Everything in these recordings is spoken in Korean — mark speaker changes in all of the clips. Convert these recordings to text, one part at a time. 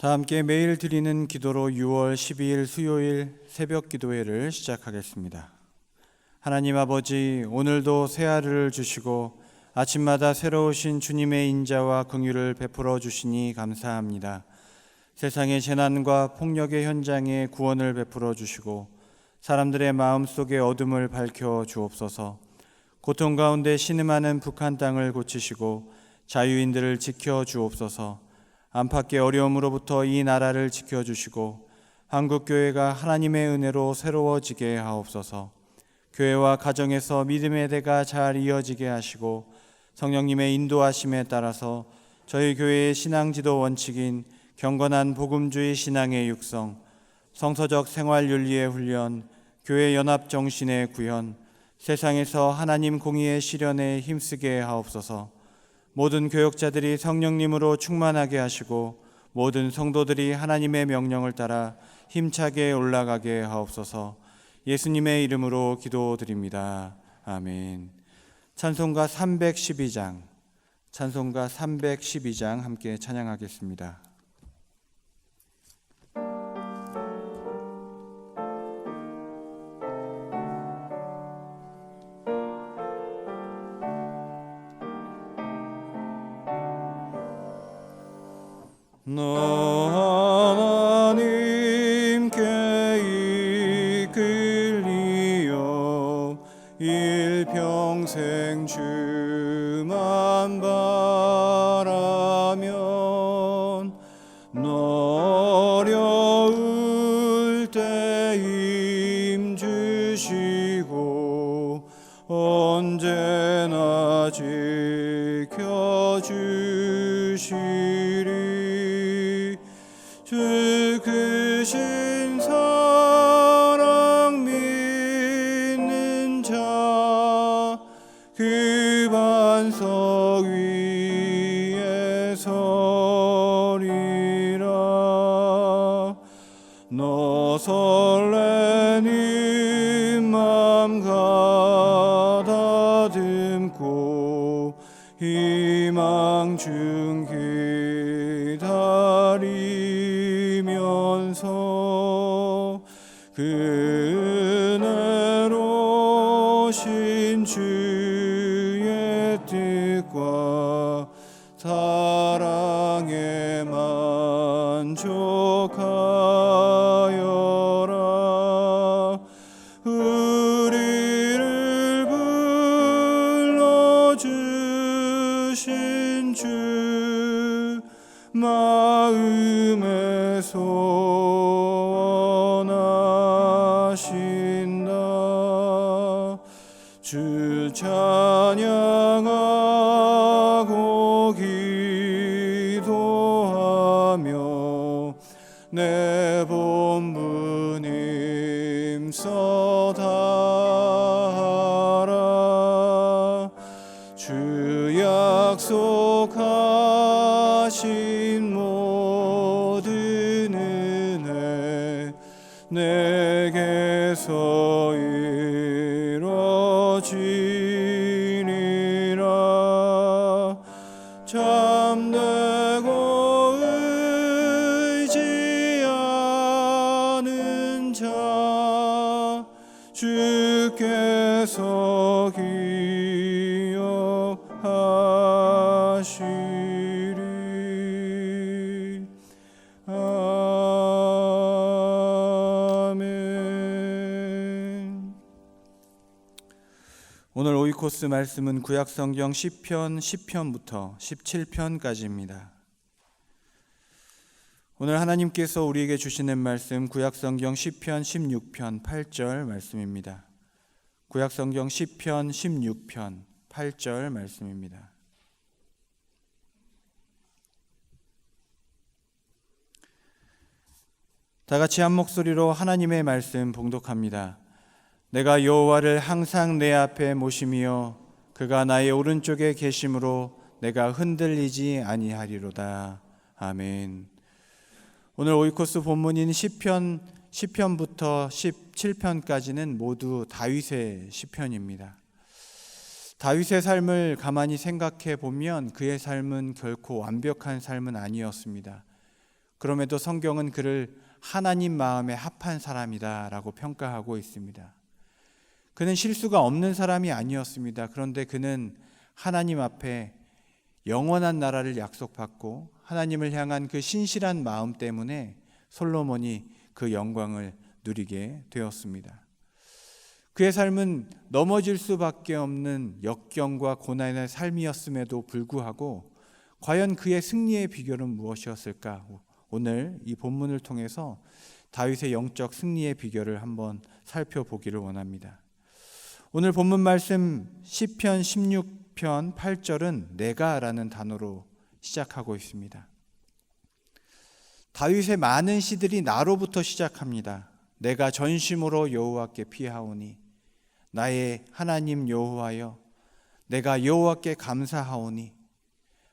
Speaker 1: 다 함께 매일 드리는 기도로 6월 12일 수요일 새벽 기도회를 시작하겠습니다. 하나님 아버지, 오늘도 새하루를 주시고 아침마다 새로우신 주님의 인자와 긍휼을 베풀어 주시니 감사합니다. 세상의 재난과 폭력의 현장에 구원을 베풀어 주시고 사람들의 마음속의 어둠을 밝혀 주옵소서. 고통 가운데 신음하는 북한 땅을 고치시고 자유인들을 지켜 주옵소서. 안팎의 어려움으로부터 이 나라를 지켜주시고 한국교회가 하나님의 은혜로 새로워지게 하옵소서. 교회와 가정에서 믿음의 대가 잘 이어지게 하시고 성령님의 인도하심에 따라서 저희 교회의 신앙지도 원칙인 경건한 복음주의 신앙의 육성, 성서적 생활윤리의 훈련, 교회 연합 정신의 구현, 세상에서 하나님 공의의 실현에 힘쓰게 하옵소서. 모든 교역자들이 성령님으로 충만하게 하시고 모든 성도들이 하나님의 명령을 따라 힘차게 올라가게 하옵소서. 예수님의 이름으로 기도드립니다. 아멘. 찬송가 312장 함께 찬양하겠습니다. 하나님께 이끌리어 일평생 주만 바라면 어려울 때 힘 주시고 언제나 지켜주시리. 주 크신 사랑 믿는 자 그 반석 위에 서리라. 너 설레는 맘 가다듬고 희망 중 기다리면서 그 은혜로우신 주의 뜻과 사랑에 만족하여라. 우리를 불러주신 주 마음에 소원하신다. 주 찬양하고 기도하며 내 본분 힘써 다하라. 주 약속하신 모든 은혜 내게서 이루어지리라. 참되고 의지하는 자 주께서 기억하시리. 아멘. 오늘 오이코스 말씀은 구약성경 시편 10편부터 17편까지입니다. 오늘 하나님께서 우리에게 주시는 말씀 구약성경 시편 16편 8절 말씀입니다. 구약성경 시편 16편 8절 말씀입니다. 다 같이 한 목소리로 하나님의 말씀 봉독합니다. 내가 여호와를 항상 내 앞에 모시며 그가 나의 오른쪽에 계심으로 내가 흔들리지 아니하리로다. 아멘. 오늘 오이코스 본문인 시편부터 17편까지는 모두 다윗의 시편입니다. 다윗의 삶을 가만히 생각해 보면 그의 삶은 결코 완벽한 삶은 아니었습니다. 그럼에도 성경은 그를 하나님 마음에 합한 사람이다라고 평가하고 있습니다. 그는 실수가 없는 사람이 아니었습니다. 그런데 그는 하나님 앞에 영원한 나라를 약속받고 하나님을 향한 그 신실한 마음 때문에 솔로몬이 그 영광을 누리게 되었습니다. 그의 삶은 넘어질 수밖에 없는 역경과 고난의 삶이었음에도 불구하고 과연 그의 승리의 비결은 무엇이었을까? 오늘 이 본문을 통해서 다윗의 영적 승리의 비결을 한번 살펴보기를 원합니다. 오늘 본문 말씀 시편 16편 8절은 내가라는 단어로 시작하고 있습니다. 다윗의 많은 시들이 나로부터 시작합니다. 내가 전심으로 여호와께 피하오니 나의 하나님 여호와여 내가 여호와께 감사하오니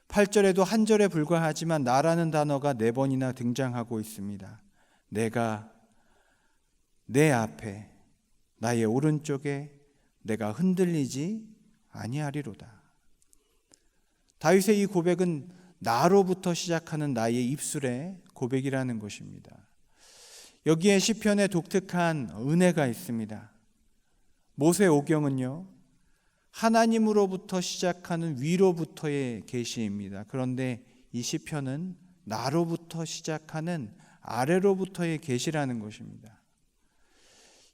Speaker 1: 8절에도 한 절에 불과하지만 나라는 단어가 4번이나 등장하고 있습니다. 내가 내 앞에 나의 오른쪽에 내가 흔들리지 아니하리로다. 다윗의 이 고백은 나로부터 시작하는 나의 입술의 고백이라는 것입니다. 여기에 시편에 독특한 은혜가 있습니다. 모세오경은요, 하나님으로부터 시작하는 위로부터의 계시입니다. 그런데 이 시편은 나로부터 시작하는 아래로부터의 계시라는 것입니다.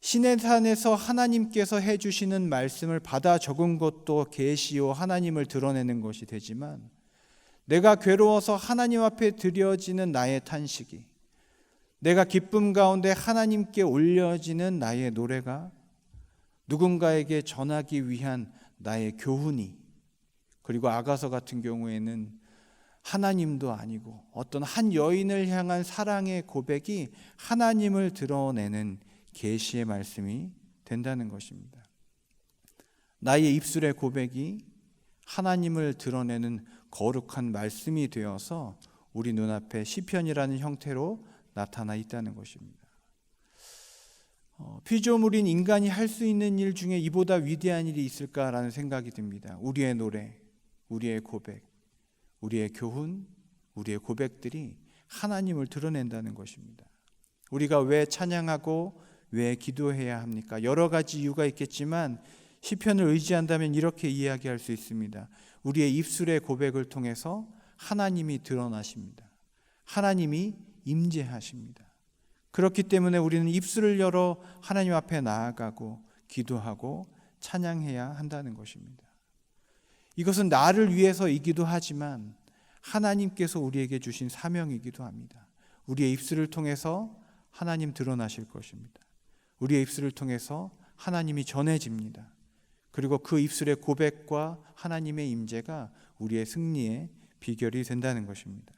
Speaker 1: 시내산에서 하나님께서 해주시는 말씀을 받아 적은 것도 계시요 하나님을 드러내는 것이 되지만 내가 괴로워서 하나님 앞에 드려지는 나의 탄식이, 내가 기쁨 가운데 하나님께 올려지는 나의 노래가, 누군가에게 전하기 위한 나의 교훈이, 그리고 아가서 같은 경우에는 하나님도 아니고 어떤 한 여인을 향한 사랑의 고백이 하나님을 드러내는 계시의 말씀이 된다는 것입니다. 나의 입술의 고백이 하나님을 드러내는 거룩한 말씀이 되어서 우리 눈앞에 시편이라는 형태로 나타나 있다는 것입니다. 피조물인 인간이 할 수 있는 일 중에 이보다 위대한 일이 있을까라는 생각이 듭니다. 우리의 노래, 우리의 고백, 우리의 교훈, 우리의 고백들이 하나님을 드러낸다는 것입니다. 우리가 왜 찬양하고 왜 기도해야 합니까? 여러 가지 이유가 있겠지만 시편을 의지한다면 이렇게 이야기할 수 있습니다. 우리의 입술의 고백을 통해서 하나님이 드러나십니다. 하나님이 임재하십니다. 그렇기 때문에 우리는 입술을 열어 하나님 앞에 나아가고 기도하고 찬양해야 한다는 것입니다. 이것은 나를 위해서이기도 하지만 하나님께서 우리에게 주신 사명이기도 합니다. 우리의 입술을 통해서 하나님 드러나실 것입니다. 우리의 입술을 통해서 하나님이 전해집니다. 그리고 그 입술의 고백과 하나님의 임재가 우리의 승리의 비결이 된다는 것입니다.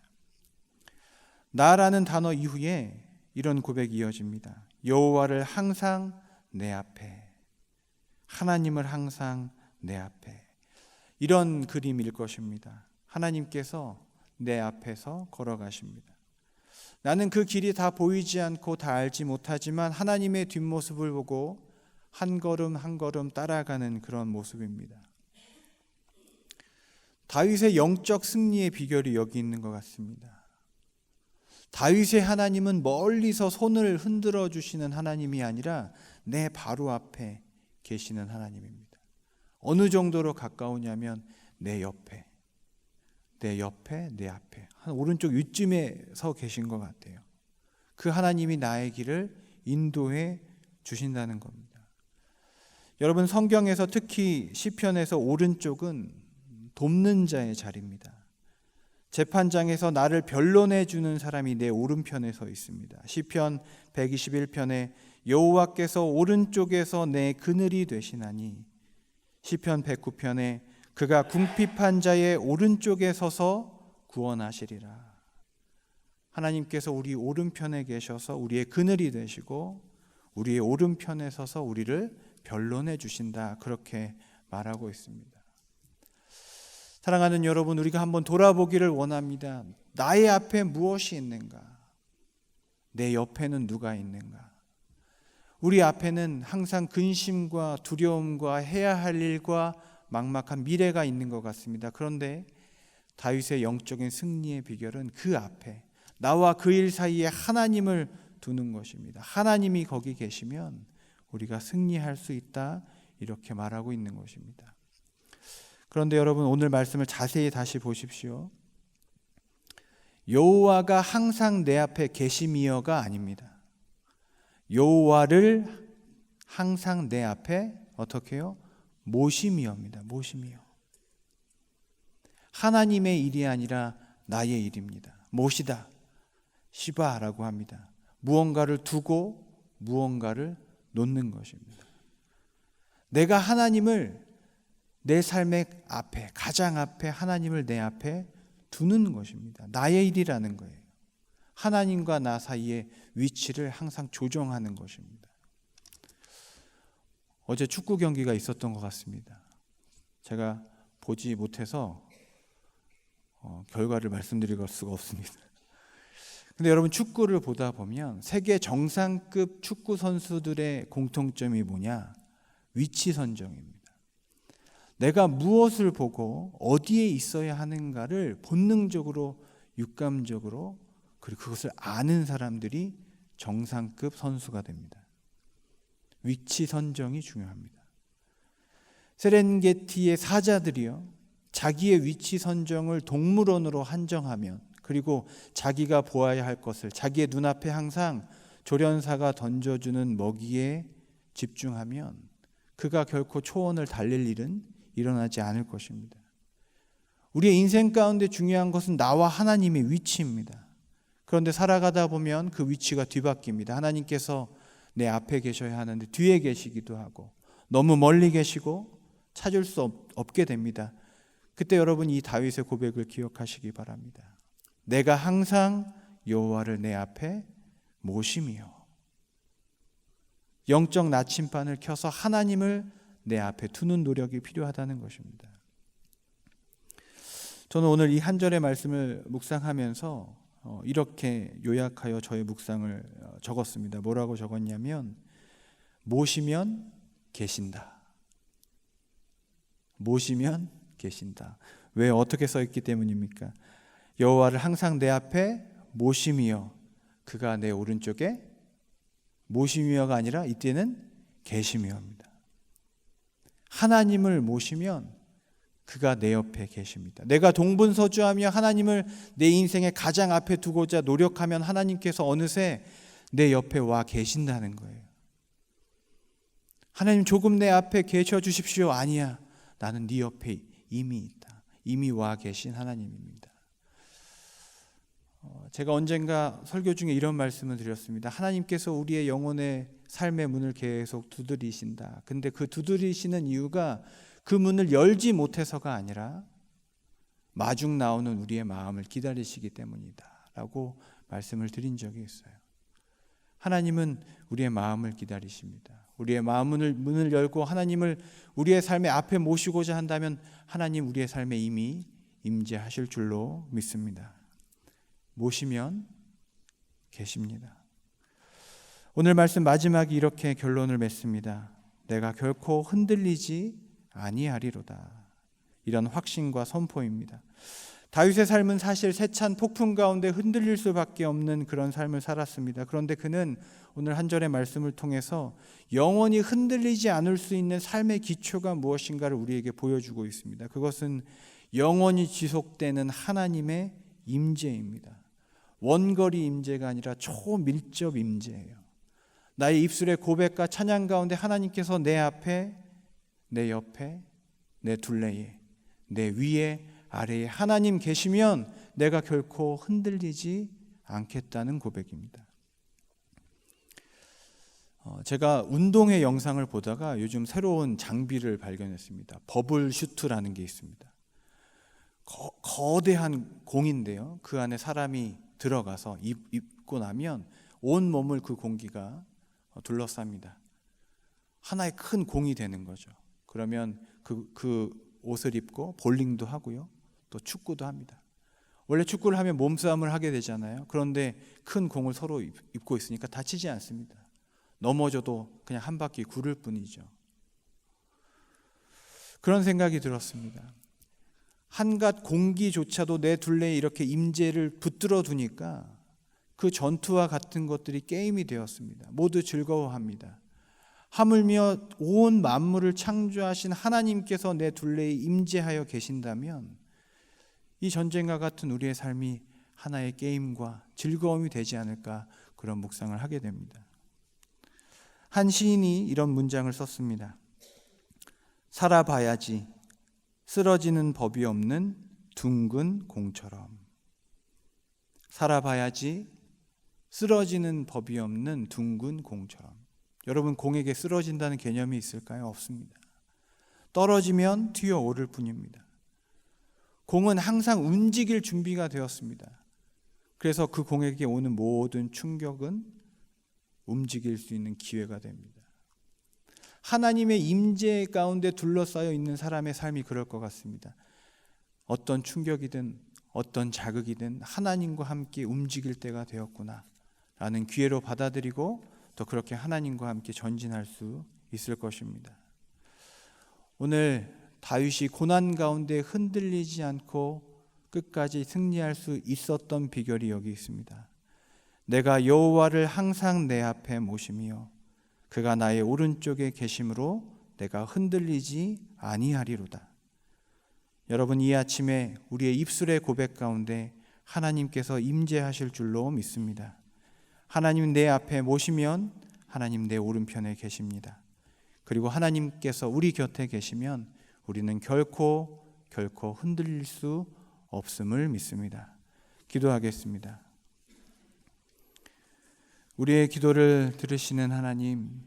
Speaker 1: 나라는 단어 이후에 이런 고백이 이어집니다. 여호와를 항상 내 앞에, 하나님을 항상 내 앞에. 이런 그림일 것입니다. 하나님께서 내 앞에서 걸어가십니다. 나는 그 길이 다 보이지 않고 다 알지 못하지만 하나님의 뒷모습을 보고 한 걸음 한 걸음 따라가는 그런 모습입니다. 다윗의 영적 승리의 비결이 여기 있는 것 같습니다. 다윗의 하나님은 멀리서 손을 흔들어 주시는 하나님이 아니라 내 바로 앞에 계시는 하나님입니다. 어느 정도로 가까우냐면 내 옆에, 내 앞에, 한 오른쪽 위쯤에 서 계신 것 같아요. 그 하나님이 나의 길을 인도해 주신다는 겁니다. 여러분, 성경에서 특히 시편에서 오른쪽은 돕는 자의 자리입니다. 재판장에서 나를 변론해 주는 사람이 내 오른편에 서 있습니다. 시편 121편에 여호와께서 오른쪽에서 내 그늘이 되시나니, 시편 109편에 그가 궁핍한 자의 오른쪽에 서서 구원하시리라. 하나님께서 우리 오른편에 계셔서 우리의 그늘이 되시고 우리의 오른편에 서서 우리를 변론해 주신다, 그렇게 말하고 있습니다. 사랑하는 여러분, 우리가 한번 돌아보기를 원합니다. 나의 앞에 무엇이 있는가? 내 옆에는 누가 있는가? 우리 앞에는 항상 근심과 두려움과 해야 할 일과 막막한 미래가 있는 것 같습니다. 그런데 다윗의 영적인 승리의 비결은 그 앞에, 나와 그 일 사이에 하나님을 두는 것입니다. 하나님이 거기 계시면 우리가 승리할 수 있다, 이렇게 말하고 있는 것입니다. 그런데 여러분, 오늘 말씀을 자세히 다시 보십시오. 여호와가 항상 내 앞에 계심이여가 아닙니다. 여호와를 항상 내 앞에 어떻게 해요? 모심이여입니다. 모심이여. 하나님의 일이 아니라 나의 일입니다. 모시다, 시바라고 합니다. 무언가를 두고 무언가를 놓는 것입니다. 내가 하나님을 내 삶의 앞에, 가장 앞에 하나님을 내 앞에 두는 것입니다. 나의 일이라는 거예요. 하나님과 나 사이의 위치를 항상 조정하는 것입니다. 어제 축구 경기가 있었던 것 같습니다. 제가 보지 못해서 결과를 말씀드릴 수가 없습니다. 근데 여러분, 축구를 보다 보면 세계 정상급 축구 선수들의 공통점이 뭐냐? 위치 선정입니다. 내가 무엇을 보고 어디에 있어야 하는가를 본능적으로, 육감적으로, 그리고 그것을 아는 사람들이 정상급 선수가 됩니다. 위치 선정이 중요합니다. 세렝게티의 사자들이요, 자기의 위치 선정을 동물원으로 한정하면, 그리고 자기가 보아야 할 것을 자기의 눈앞에 항상 조련사가 던져주는 먹이에 집중하면 그가 결코 초원을 달릴 일은 일어나지 않을 것입니다. 우리의 인생 가운데 중요한 것은 나와 하나님의 위치입니다. 그런데 살아가다 보면 그 위치가 뒤바뀝니다. 하나님께서 내 앞에 계셔야 하는데 뒤에 계시기도 하고, 너무 멀리 계시고 찾을 수 없게 됩니다. 그때 여러분, 이 다윗의 고백을 기억하시기 바랍니다. 내가 항상 여호와를 내 앞에 모심이요. 영적 나침반을 켜서 하나님을 내 앞에 두는 노력이 필요하다는 것입니다. 저는 오늘 이 한 절의 말씀을 묵상하면서 이렇게 요약하여 저의 묵상을 적었습니다. 뭐라고 적었냐면, 모시면 계신다. 모시면 계신다. 왜, 어떻게 써 있기 때문입니까? 여호와를 항상 내 앞에 모심이여, 그가 내 오른쪽에, 모심이여가 아니라 이때는 계심이여입니다. 하나님을 모시면 그가 내 옆에 계십니다. 내가 동분서주하며 하나님을 내 인생의 가장 앞에 두고자 노력하면 하나님께서 어느새 내 옆에 와 계신다는 거예요. 하나님, 조금 내 앞에 계셔 주십시오. 아니야, 나는 네 옆에 이미 있다. 이미 와 계신 하나님입니다. 제가 언젠가 설교 중에 이런 말씀을 드렸습니다. 하나님께서 우리의 영혼의 삶의 문을 계속 두드리신다. 근데 그 두드리시는 이유가 그 문을 열지 못해서가 아니라 마중 나오는 우리의 마음을 기다리시기 때문이다 라고 말씀을 드린 적이 있어요. 하나님은 우리의 마음을 기다리십니다. 우리의 마음을 문을 열고 하나님을 우리의 삶의 앞에 모시고자 한다면 하나님 우리의 삶에 이미 임재하실 줄로 믿습니다. 모시면 계십니다. 오늘 말씀 마지막에 이렇게 결론을 맺습니다. 내가 결코 흔들리지 아니하리로다. 이런 확신과 선포입니다. 다윗의 삶은 사실 세찬 폭풍 가운데 흔들릴 수밖에 없는 그런 삶을 살았습니다. 그런데 그는 오늘 한 절의 말씀을 통해서 영원히 흔들리지 않을 수 있는 삶의 기초가 무엇인가를 우리에게 보여주고 있습니다. 그것은 영원히 지속되는 하나님의 임재입니다. 원거리 임재가 아니라 초밀접 임재예요. 나의 입술의 고백과 찬양 가운데 하나님께서 내 앞에, 내 옆에, 내 둘레에, 내 위에, 아래에 하나님 계시면 내가 결코 흔들리지 않겠다는 고백입니다. 제가 운동회 영상을 보다가 요즘 새로운 장비를 발견했습니다. 버블 슈트라는 게 있습니다. 거대한 공인데요, 그 안에 사람이 들어가서 입고 나면 온 몸을 그 공기가 둘러쌉니다. 하나의 큰 공이 되는 거죠. 그러면 그 옷을 입고 볼링도 하고요, 또 축구도 합니다. 원래 축구를 하면 몸싸움을 하게 되잖아요. 그런데 큰 공을 서로 입고 있으니까 다치지 않습니다. 넘어져도 그냥 한 바퀴 구를 뿐이죠. 그런 생각이 들었습니다. 한갓 공기조차도 내 둘레에 이렇게 임재를 붙들어 두니까 그 전투와 같은 것들이 게임이 되었습니다. 모두 즐거워합니다. 하물며 온 만물을 창조하신 하나님께서 내 둘레에 임재하여 계신다면 이 전쟁과 같은 우리의 삶이 하나의 게임과 즐거움이 되지 않을까, 그런 묵상을 하게 됩니다. 한 시인이 이런 문장을 썼습니다. 살아봐야지 쓰러지는 법이 없는 둥근 공처럼. 살아봐야지 쓰러지는 법이 없는 둥근 공처럼. 여러분, 공에게 쓰러진다는 개념이 있을까요? 없습니다. 떨어지면 튀어오를 뿐입니다. 공은 항상 움직일 준비가 되었습니다. 그래서 그 공에게 오는 모든 충격은 움직일 수 있는 기회가 됩니다. 하나님의 임재 가운데 둘러싸여 있는 사람의 삶이 그럴 것 같습니다. 어떤 충격이든 어떤 자극이든 하나님과 함께 움직일 때가 되었구나 라는 기회로 받아들이고 또 그렇게 하나님과 함께 전진할 수 있을 것입니다. 오늘 다윗이 고난 가운데 흔들리지 않고 끝까지 승리할 수 있었던 비결이 여기 있습니다. 내가 여호와를 항상 내 앞에 모시며 그가 나의 오른쪽에 계심으로 내가 흔들리지 아니하리로다. 여러분, 이 아침에 우리의 입술의 고백 가운데 하나님께서 임재하실 줄로 믿습니다. 하나님 내 앞에 모시면 하나님 내 오른편에 계십니다. 그리고 하나님께서 우리 곁에 계시면 우리는 결코 흔들릴 수 없음을 믿습니다. 기도하겠습니다. 우리의 기도를 들으시는 하나님,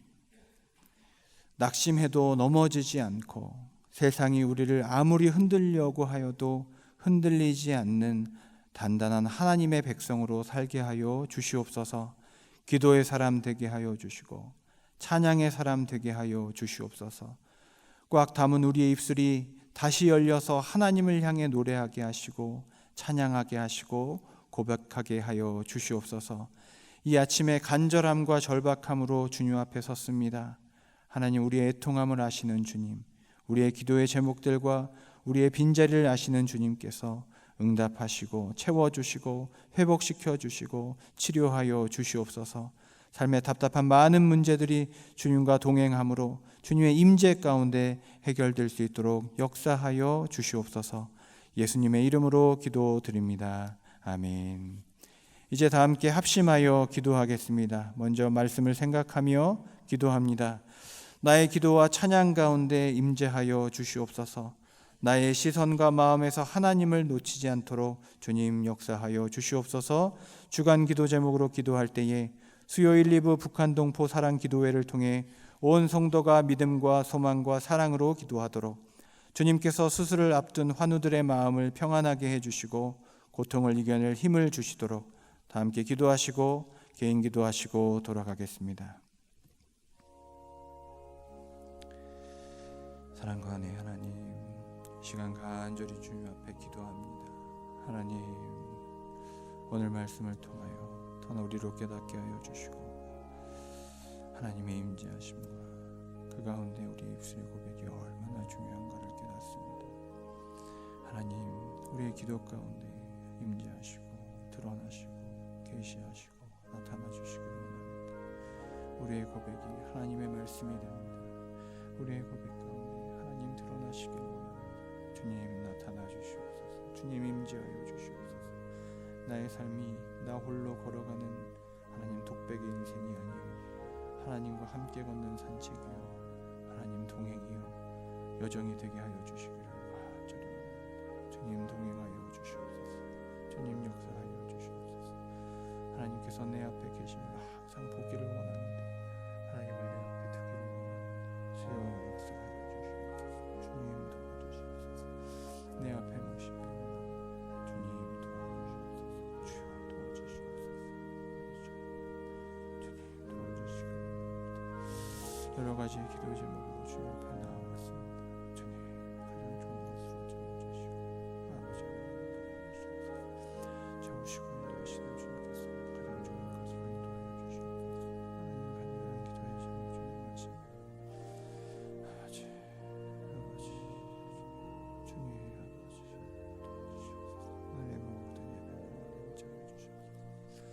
Speaker 1: 낙심해도 넘어지지 않고 세상이 우리를 아무리 흔들려고 하여도 흔들리지 않는 단단한 하나님의 백성으로 살게 하여 주시옵소서. 기도의 사람 되게 하여 주시고 찬양의 사람 되게 하여 주시옵소서. 꽉 담은 우리의 입술이 다시 열려서 하나님을 향해 노래하게 하시고 찬양하게 하시고 고백하게 하여 주시옵소서. 이 아침에 간절함과 절박함으로 주님 앞에 섰습니다. 하나님, 우리의 애통함을 아시는 주님, 우리의 기도의 제목들과 우리의 빈자리를 아시는 주님께서 응답하시고 채워주시고 회복시켜 주시고 치료하여 주시옵소서. 삶의 답답한 많은 문제들이 주님과 동행함으로 주님의 임재 가운데 해결될 수 있도록 역사하여 주시옵소서. 예수님의 이름으로 기도드립니다. 아멘. 이제 다 함께 합심하여 기도하겠습니다. 먼저 말씀을 생각하며 기도합니다. 나의 기도와 찬양 가운데 임재하여 주시옵소서. 나의 시선과 마음에서 하나님을 놓치지 않도록 주님 역사하여 주시옵소서. 주간 기도 제목으로 기도할 때에 수요일 리브 북한동포 사랑기도회를 통해 온 성도가 믿음과 소망과 사랑으로 기도하도록 주님께서 수술을 앞둔 환우들의 마음을 평안하게 해주시고 고통을 이겨낼 힘을 주시도록 다 함께 기도하시고 개인 기도하시고 돌아가겠습니다. 사랑과 은혜 하나님, 시간 간절히 주님 앞에 기도합니다. 하나님, 오늘 말씀을 통하여 더 우리로 깨닫게 하여 주시고 하나님의 임재하심과 그 가운데 우리 입술의 고백이 얼마나 중요한가를 깨닫습니다. 하나님, 우리의 기도 가운데 임재하시고 드러나시고 계시하시고 나타나 주시길 원합니다. 우리의 고백이 하나님의 말씀이 됩니다. 우리의 고백 가운데 하나님 드러나시길 원합니다. 주님 나타나 주시옵소서. 주님 임재하여 주시옵소서. 나의 삶이 나 홀로 걸어가는 하나님 독백의 인생이 아니요 하나님과 함께 걷는 산책이요 하나님 동행이요 여정이 되게 하여 주시기를 간절히 원합니다. 주님 동행하여 주시옵소서. 주님 역사하여 주시옵소서. 하나님께서 내 앞에 계심을 항상 보기를 원하는데 하나님을 내 앞에 두기를 원합니다. 주여 역사하여 주시옵소서. 주님 도와주시옵소서. 내 앞에 모시기를 원합니다. 주님 도와주시옵소서. 주여 도와주시옵소서. 주님 도와주시기를 원합니다. 여러 가지 기도 제목으로 주님 앞에 나아왔습니다. 주님 가장 좋은 것으로 전해주시고 아버지 하나님 채우시고 인도하시는 주님께서 가장 좋은 것으로 인도하여 주시옵소서. 하나님 간절한 기도의 제목 주님 말씀입니다. 아버지 주님 아버지 도와주시옵소서. 오늘의 모든 예배를 인정해 주시옵소서.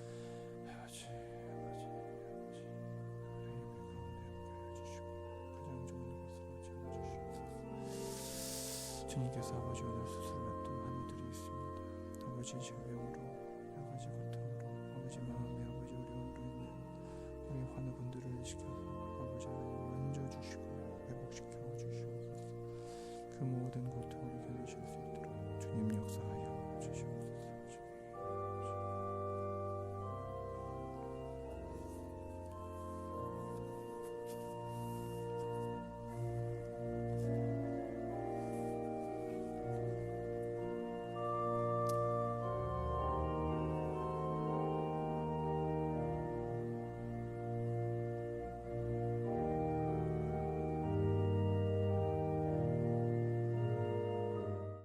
Speaker 1: 주님께서 아버지 오늘 수술받던 환우들이 있습니다. 아버지 질병으로 여러 가지 고통으로 아버지 마음에 아버지 어려움으로 있는 우리 환우분들을 지켜서 아버지 하나님 만져주시고 회복시켜 주시옵소서. 그 모든 고통을 견디실 수 있도록 주님 역사